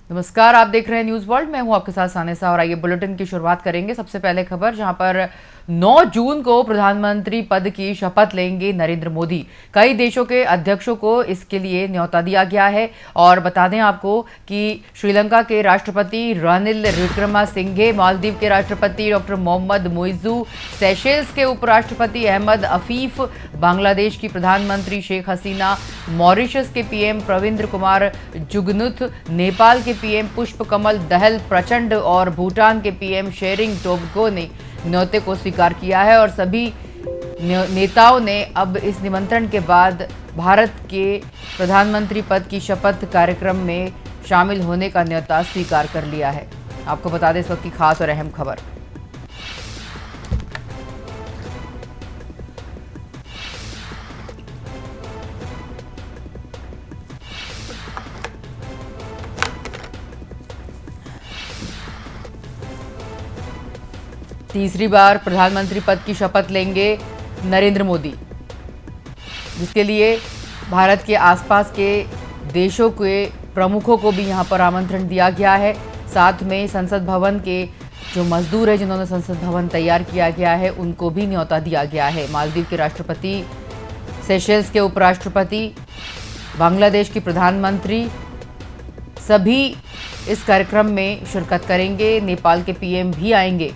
नमस्कार, आप देख रहे हैं न्यूज वर्ल्ड। मैं हूं आपके साथ सानेसा और आइए बुलेटिन की शुरुआत करेंगे। सबसे पहले खबर, जहां पर 9 जून को प्रधानमंत्री पद की शपथ लेंगे नरेंद्र मोदी। कई देशों के अध्यक्षों को इसके लिए न्योता दिया गया है। और बता दें आपको कि श्रीलंका के राष्ट्रपति रानिल विक्रमासिंघे, मालदीव के राष्ट्रपति डॉक्टर मोहम्मद मुइज़ू, सेशेल्स के उपराष्ट्रपति अहमद अफीफ, बांग्लादेश की प्रधानमंत्री शेख हसीना, मॉरिशस के पीएम प्रविंद्र कुमार जुगनुथ, नेपाल के पीएम पुष्प कमल दहल प्रचंड और भूटान के पीएम शेरिंग टोब्गे ने न्योते को स्वीकार किया है। और सभी नेताओं ने अब इस निमंत्रण के बाद भारत के प्रधानमंत्री पद की शपथ कार्यक्रम में शामिल होने का न्योता स्वीकार कर लिया है। आपको बता दें इस वक्त की खास और अहम खबर। तीसरी बार प्रधानमंत्री पद की शपथ लेंगे नरेंद्र मोदी, जिसके लिए भारत के आसपास के देशों के प्रमुखों को भी यहां पर आमंत्रण दिया गया है। साथ में संसद भवन के जो मजदूर हैं जिन्होंने संसद भवन तैयार किया गया है, उनको भी न्योता दिया गया है। मालदीव के राष्ट्रपति, सेशेल्स के उपराष्ट्रपति, बांग्लादेश की प्रधानमंत्री, सभी इस कार्यक्रम में शिरकत करेंगे। नेपाल के पीएम भी आएंगे।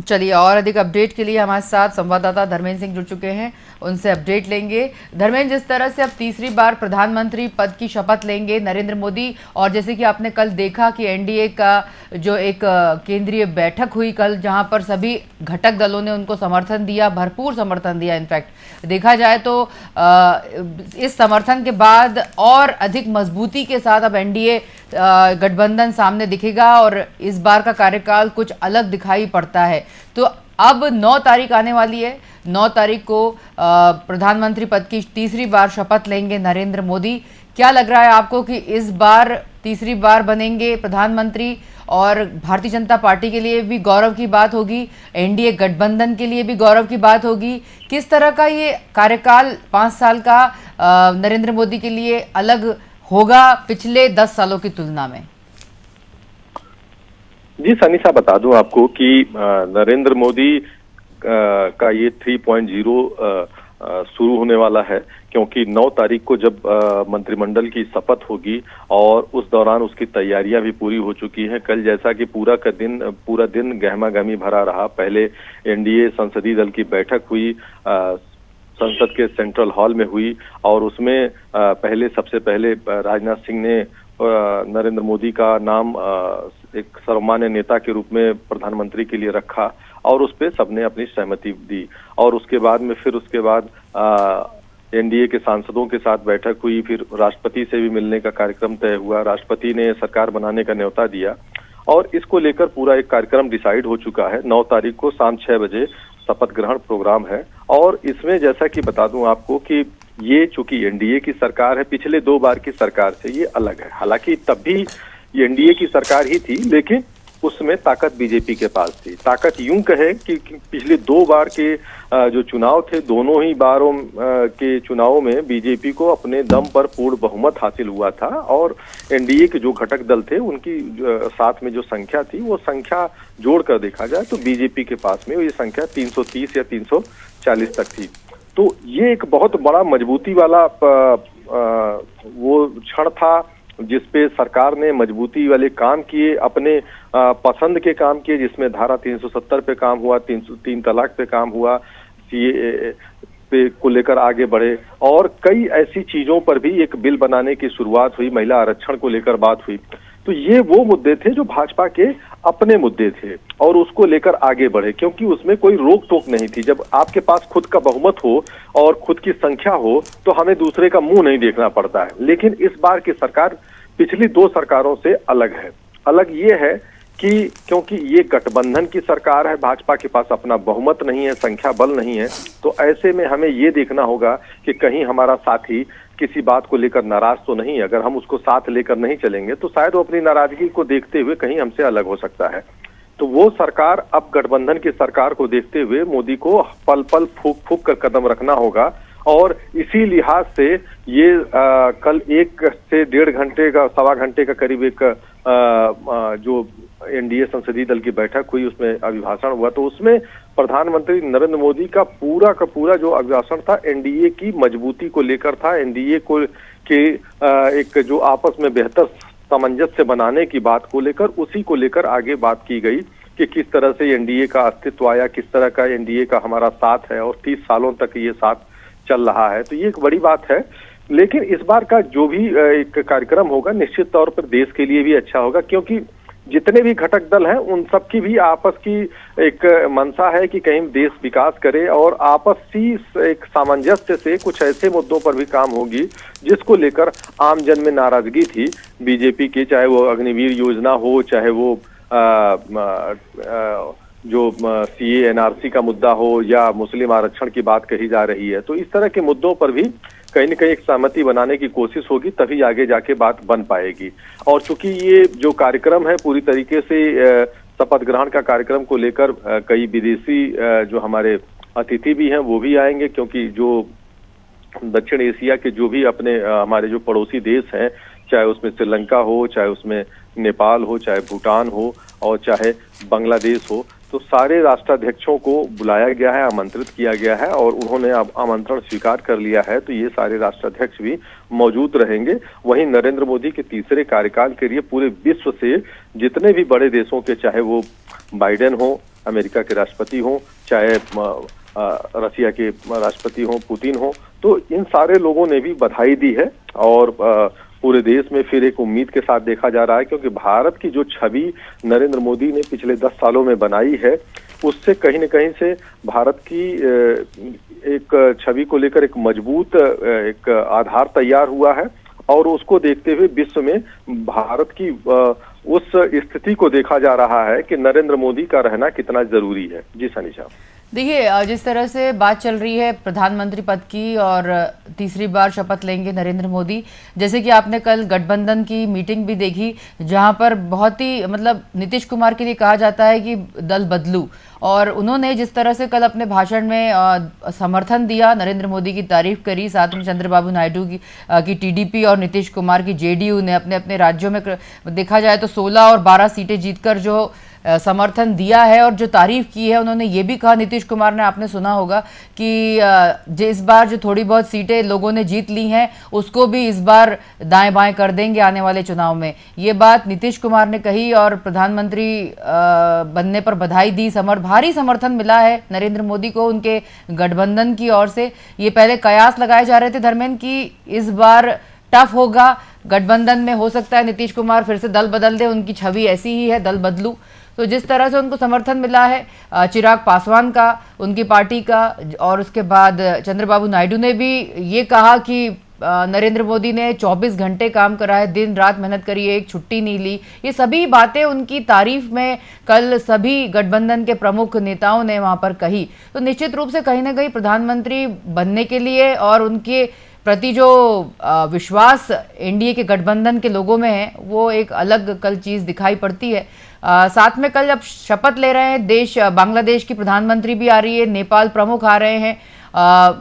चलिए, और अधिक अपडेट के लिए हमारे साथ संवाददाता धर्मेंद्र सिंह जुड़ चुके हैं, उनसे अपडेट लेंगे। धर्मेंद्र, जिस तरह से अब तीसरी बार प्रधानमंत्री पद की शपथ लेंगे नरेंद्र मोदी, और जैसे कि आपने कल देखा कि एनडीए का जो एक केंद्रीय बैठक हुई कल, जहां पर सभी घटक दलों ने उनको समर्थन दिया, भरपूर समर्थन दिया। इनफैक्ट देखा जाए तो इस समर्थन के बाद और अधिक मजबूती के साथ अब एनडीए गठबंधन सामने दिखेगा और इस बार का कार्यकाल कुछ अलग दिखाई पड़ता है। तो अब 9 तारीख आने वाली है। 9 तारीख को प्रधानमंत्री पद की तीसरी बार शपथ लेंगे नरेंद्र मोदी। क्या लग रहा है आपको कि इस बार तीसरी बार बनेंगे प्रधानमंत्री, और भारतीय जनता पार्टी के लिए भी गौरव की बात होगी, एनडीए गठबंधन के लिए भी गौरव की बात होगी? किस तरह का ये कार्यकाल 5 साल का नरेंद्र मोदी के लिए अलग होगा पिछले 10 सालों की तुलना में? जी सनीसा, बता दूं आपको कि नरेंद्र मोदी का ये 3.0 शुरू होने वाला है, क्योंकि 9 तारीख को जब मंत्रिमंडल की शपथ होगी और उस दौरान उसकी तैयारियां भी पूरी हो चुकी हैं। कल जैसा कि पूरा दिन गहमा गहमी भरा रहा। पहले एनडीए संसदीय दल की बैठक हुई, संसद के सेंट्रल हॉल में हुई, और उसमें सबसे पहले राजनाथ सिंह ने नरेंद्र मोदी का नाम एक सर्वमान्य नेता के रूप में प्रधानमंत्री के लिए रखा, और उस पे सबने अपनी सहमति दी। और उसके बाद एनडीए के सांसदों के साथ बैठक हुई, फिर राष्ट्रपति से भी मिलने का कार्यक्रम तय हुआ। राष्ट्रपति ने सरकार बनाने का न्योता दिया, और इसको लेकर पूरा एक कार्यक्रम डिसाइड हो चुका है। 9 तारीख को शाम 6 बजे शपथ ग्रहण प्रोग्राम है। और इसमें जैसा कि बता दूं आपको कि ये चूंकि एनडीए की सरकार है, पिछले 2 बार की सरकार से ये अलग है। हालांकि तब भी एनडीए की सरकार ही थी, लेकिन उसमें ताकत बीजेपी के पास थी। ताकत यूं कहे कि पिछले 2 बार के जो चुनाव थे, दोनों ही बारों के चुनावों में बीजेपी को अपने दम पर पूर्ण बहुमत हासिल हुआ था, और एनडीए के जो घटक दल थे उनकी साथ में जो संख्या थी, वो संख्या जोड़कर देखा जाए तो बीजेपी के पास में ये संख्या 330 या 340 तक थी। तो ये एक बहुत बड़ा मजबूती वाला वो क्षण था, जिसपे सरकार ने मजबूती वाले काम किए, अपने पसंद के काम किए, जिसमें धारा 370 पे काम हुआ, 3 तलाक पे काम हुआ, सीए पे को लेकर आगे बढ़े, और कई ऐसी चीजों पर भी एक बिल बनाने की शुरुआत हुई। महिला आरक्षण को लेकर बात हुई। तो ये वो मुद्दे थे जो भाजपा के अपने मुद्दे थे, और उसको लेकर आगे बढ़े, क्योंकि उसमें कोई रोक टोक नहीं थी। जब आपके पास खुद का बहुमत हो और खुद की संख्या हो, तो हमें दूसरे का मुंह नहीं देखना पड़ता है। लेकिन इस बार की सरकार पिछली 2 सरकारों से अलग है। अलग ये है कि क्योंकि ये गठबंधन की सरकार है, भाजपा के पास अपना बहुमत नहीं है, संख्या बल नहीं है, तो ऐसे में हमें ये देखना होगा कि कहीं हमारा साथी किसी बात को लेकर नाराज तो नहीं है। अगर हम उसको साथ लेकर नहीं चलेंगे तो शायद वो अपनी नाराजगी को देखते हुए कहीं हमसे अलग हो सकता है। तो वो सरकार, अब गठबंधन की सरकार को देखते हुए मोदी को पल पल फूक फूक कर कदम रखना होगा। और इसी लिहाज से ये कल 1 से 1.5 घंटे का, सवा घंटे का करीब एक जो एनडीए संसदीय दल की बैठक हुई, उसमें अभिभाषण हुआ, तो उसमें प्रधानमंत्री नरेंद्र मोदी का पूरा जो अभिभाषण था एनडीए की मजबूती को लेकर था, एनडीए को के एक जो आपस में बेहतर सामंजस्य बनाने की बात को लेकर, उसी को लेकर आगे बात की गई कि किस तरह से एनडीए का अस्तित्व आया, किस तरह का एनडीए का हमारा साथ है और 30 सालों तक ये साथ चल रहा है। तो ये एक बड़ी बात है। लेकिन इस बार का जो भी एक कार्यक्रम होगा निश्चित तौर पर देश के लिए भी अच्छा होगा, क्योंकि जितने भी घटक दल हैं उन सबकी भी आपस की एक मंशा है कि कहीं देश विकास करे और आपसी एक सामंजस्य से कुछ ऐसे मुद्दों पर भी काम होगी जिसको लेकर आम जन में नाराजगी थी बीजेपी की, चाहे वो अग्निवीर योजना हो, चाहे वो जो सीए एनआरसी का मुद्दा हो या मुस्लिम आरक्षण की बात कही जा रही है। तो इस तरह के मुद्दों पर भी कहीं न कहीं एक सहमति बनाने की कोशिश होगी, तभी आगे जाके बात बन पाएगी। और चूंकि ये जो कार्यक्रम है पूरी तरीके से शपथ ग्रहण का कार्यक्रम को लेकर कई विदेशी जो हमारे अतिथि भी हैं वो भी आएंगे, क्योंकि जो दक्षिण एशिया के जो भी अपने हमारे जो पड़ोसी देश हैं, चाहे उसमें श्रीलंका हो, चाहे उसमें नेपाल हो, चाहे भूटान हो और चाहे बांग्लादेश हो, तो सारे राष्ट्राध्यक्षों को बुलाया गया है, आमंत्रित किया गया है और उन्होंने अब आमंत्रण स्वीकार कर लिया है। तो ये सारे राष्ट्राध्यक्ष भी मौजूद रहेंगे। वहीं नरेंद्र मोदी के तीसरे कार्यकाल के लिए पूरे विश्व से जितने भी बड़े देशों के, चाहे वो बाइडेन हो, अमेरिका के राष्ट्रपति हो, चाहे रसिया के राष्ट्रपति हो, पुतिन हो, तो इन सारे लोगों ने भी बधाई दी है और पूरे देश में फिर एक उम्मीद के साथ देखा जा रहा है, क्योंकि भारत की जो छवि नरेंद्र मोदी ने पिछले 10 सालों में बनाई है, उससे कहीं न कहीं से भारत की एक छवि को लेकर एक मजबूत एक आधार तैयार हुआ है और उसको देखते हुए विश्व में भारत की उस स्थिति को देखा जा रहा है कि नरेंद्र मोदी का रहना कितना जरूरी है। जी सनी साहब, देखिए, जिस तरह से बात चल रही है प्रधानमंत्री पद की और तीसरी बार शपथ लेंगे नरेंद्र मोदी, जैसे कि आपने कल गठबंधन की मीटिंग भी देखी जहां पर बहुत ही मतलब नीतीश कुमार के लिए कहा जाता है कि दल बदलू, और उन्होंने जिस तरह से कल अपने भाषण में समर्थन दिया, नरेंद्र मोदी की तारीफ करी, साथ में चंद्रबाबू नायडू की टीडीपी और नीतीश कुमार की जेडीयू ने अपने अपने राज्यों में देखा जाए तो 16 और 12 सीटें जीतकर जो समर्थन दिया है और जो तारीफ की है। उन्होंने ये भी कहा, नीतीश कुमार ने, आपने सुना होगा कि इस बार जो थोड़ी बहुत सीटें लोगों ने जीत ली हैं उसको भी इस बार दाएं बाएं कर देंगे आने वाले चुनाव में। ये बात नीतीश कुमार ने कही और प्रधानमंत्री बनने पर बधाई दी। भारी समर्थन मिला है नरेंद्र मोदी को उनके गठबंधन की ओर से। ये पहले कयास लगाए जा रहे थे धर्मेंद्र की इस बार टफ होगा गठबंधन में, हो सकता है नीतीश कुमार फिर से दल बदल दे, उनकी छवि ऐसी ही है, दल बदलू। तो जिस तरह से उनको समर्थन मिला है चिराग पासवान का, उनकी पार्टी का, और उसके बाद चंद्रबाबू नायडू ने भी ये कहा कि नरेंद्र मोदी ने 24 घंटे काम करा है, दिन रात मेहनत करी है, एक छुट्टी नहीं ली। ये सभी बातें उनकी तारीफ में कल सभी गठबंधन के प्रमुख नेताओं ने वहां पर कही। तो निश्चित रूप से कहीं ना कहीं प्रधानमंत्री बनने के लिए और उनके प्रति जो विश्वास एनडीए के गठबंधन के लोगों में है वो एक अलग कल चीज़ दिखाई पड़ती है। साथ में कल जब शपथ ले रहे हैं बांग्लादेश की प्रधानमंत्री भी आ रही है, नेपाल प्रमुख आ रहे हैं,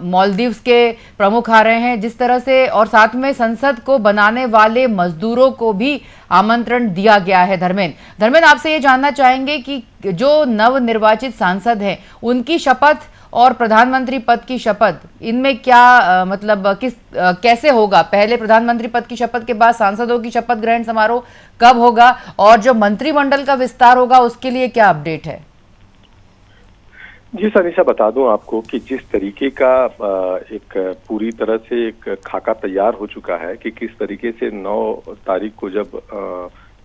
मालदीव्स के प्रमुख आ रहे हैं, जिस तरह से, और साथ में संसद को बनाने वाले मजदूरों को भी आमंत्रण दिया गया है। धर्मेंद्र, आपसे ये जानना चाहेंगे कि जो नवनिर्वाचित सांसद हैं उनकी शपथ और प्रधानमंत्री पद की शपथ, इनमें क्या मतलब कैसे होगा? पहले प्रधानमंत्री पद की शपथ के बाद सांसदों की शपथ ग्रहण समारोह कब होगा, और जो मंत्रिमंडल का विस्तार होगा उसके लिए क्या अपडेट है? जी सनीषा, बता दूं आपको कि जिस तरीके का एक पूरी तरह से एक खाका तैयार हो चुका है कि किस तरीके से 9 तारीख को जब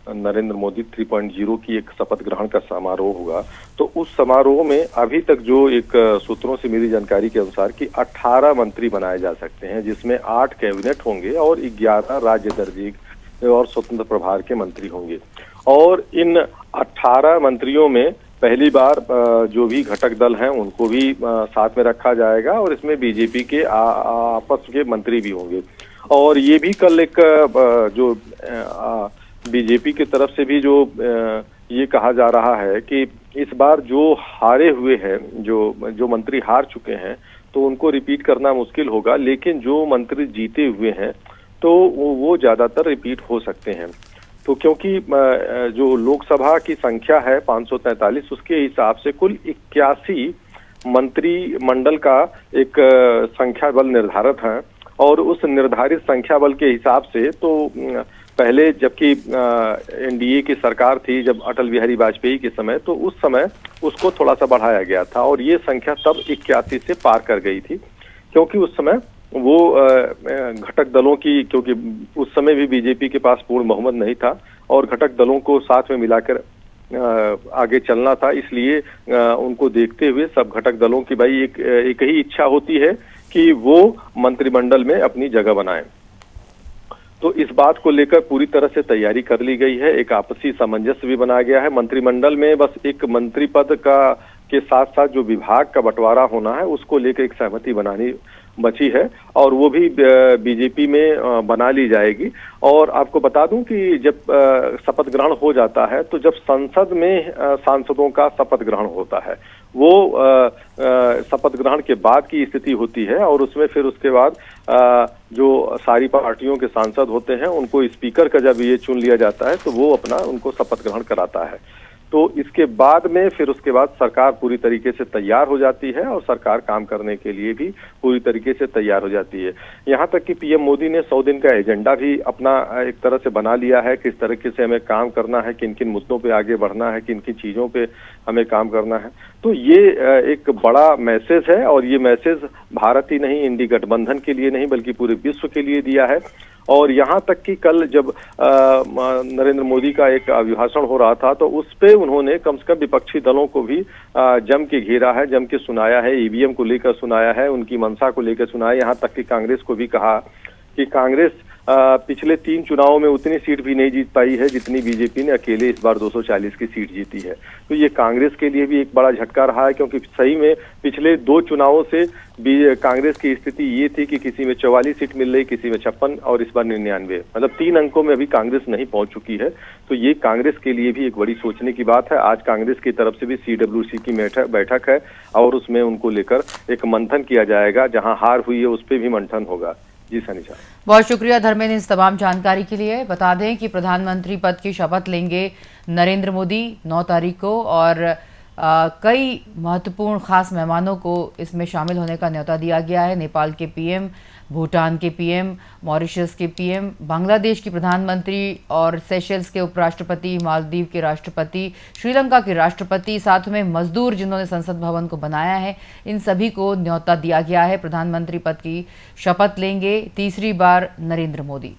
नरेंद्र मोदी 3.0 की एक शपथ ग्रहण का समारोह होगा, तो उस समारोह में अभी तक जो एक सूत्रों से मिली जानकारी के अनुसार कि 18 मंत्री बनाए जा सकते हैं, जिसमें 8 कैबिनेट होंगे और 11 राज्य दर्जे और स्वतंत्र प्रभार के मंत्री होंगे। और इन 18 मंत्रियों में पहली बार जो भी घटक दल हैं उनको भी साथ में रखा जाएगा और इसमें बीजेपी के आपस के मंत्री भी होंगे। और ये भी कल एक जो बीजेपी की तरफ से भी जो ये कहा जा रहा है कि इस बार जो हारे हुए हैं, जो मंत्री हार चुके हैं, तो उनको रिपीट करना मुश्किल होगा, लेकिन जो मंत्री जीते हुए हैं तो वो ज्यादातर रिपीट हो सकते हैं। तो क्योंकि जो लोकसभा की संख्या है 543, उसके हिसाब से कुल 81 मंत्रिमंडल का एक संख्या बल निर्धारित है और उस निर्धारित संख्या बल के हिसाब से तो पहले जबकि एनडीए की सरकार थी जब अटल बिहारी वाजपेयी के समय, तो उस समय उसको थोड़ा सा बढ़ाया गया था और ये संख्या तब 81 से पार कर गई थी, क्योंकि उस समय वो घटक दलों की, क्योंकि उस समय भी बीजेपी के पास पूर्ण बहुमत नहीं था और घटक दलों को साथ में मिलाकर आगे चलना था, इसलिए उनको देखते हुए सब घटक दलों की भाई एक ही इच्छा होती है कि वो मंत्रिमंडल में अपनी जगह बनाएं। तो इस बात को लेकर पूरी तरह से तैयारी कर ली गई है। एक आपसी सामंजस्य भी बनाया गया है। मंत्रिमंडल में बस एक मंत्री पद के साथ साथ जो विभाग का बंटवारा होना है उसको लेकर एक सहमति बनानी बची है और वो भी बीजेपी में बना ली जाएगी। और आपको बता दूं कि जब शपथ ग्रहण हो जाता है तो जब संसद में सांसदों का शपथ ग्रहण होता है, वो शपथ ग्रहण के बाद की स्थिति होती है और उसमें फिर उसके बाद जो सारी पार्टियों के सांसद होते हैं उनको स्पीकर का जब ये चुन लिया जाता है तो वो अपना उनको शपथ ग्रहण कराता है। तो इसके बाद में फिर उसके बाद सरकार पूरी तरीके से तैयार हो जाती है और सरकार काम करने के लिए भी पूरी तरीके से तैयार हो जाती है। यहाँ तक कि पीएम मोदी ने 100 दिन का एजेंडा भी अपना एक तरह से बना लिया है, किस तरीके से हमें काम करना है, किन किन मुद्दों पे आगे बढ़ना है, किन किन चीजों पे हमें काम करना है। तो ये एक बड़ा मैसेज है और ये मैसेज भारत ही नहीं, इंडी गठबंधन के लिए नहीं बल्कि पूरे विश्व के लिए दिया है। और यहाँ तक कि कल जब नरेंद्र मोदी का एक अभिभाषण हो रहा था तो उस पे उन्होंने कम से कम विपक्षी दलों को भी जम के घेरा है, जम के सुनाया है, ईवीएम को लेकर सुनाया है, उनकी मंशा को लेकर सुनाया। यहाँ तक कि कांग्रेस को भी कहा कि कांग्रेस पिछले 3 चुनावों में उतनी सीट भी नहीं जीत पाई है जितनी बीजेपी ने अकेले इस बार 240 की सीट जीती है। तो ये कांग्रेस के लिए भी एक बड़ा झटका रहा है, क्योंकि सही में पिछले 2 चुनावों से कांग्रेस की स्थिति ये थी कि किसी में 44 सीट मिल रही, किसी में 56 और इस बार 99, मतलब 3 अंकों में अभी कांग्रेस नहीं पहुंच चुकी है। तो ये कांग्रेस के लिए भी एक बड़ी सोचने की बात है। आज कांग्रेस की तरफ से भी CWC की बैठक है और उसमें उनको लेकर एक मंथन किया जाएगा, जहां हार हुई है उस पर भी मंथन होगा। जी सनीचा, बहुत शुक्रिया धर्मेंद्र इस तमाम जानकारी के लिए। बता दें कि प्रधानमंत्री पद की शपथ लेंगे नरेंद्र मोदी 9 तारीख को और कई महत्वपूर्ण खास मेहमानों को इसमें शामिल होने का न्योता दिया गया है। नेपाल के पीएम, भूटान के पीएम, मॉरिशस के पीएम, बांग्लादेश की प्रधानमंत्री और सेशल्स के उपराष्ट्रपति, मालदीव के राष्ट्रपति, श्रीलंका के राष्ट्रपति, साथ में मजदूर जिन्होंने संसद भवन को बनाया है, इन सभी को न्योता दिया गया है। प्रधानमंत्री पद की शपथ लेंगे तीसरी बार नरेंद्र मोदी।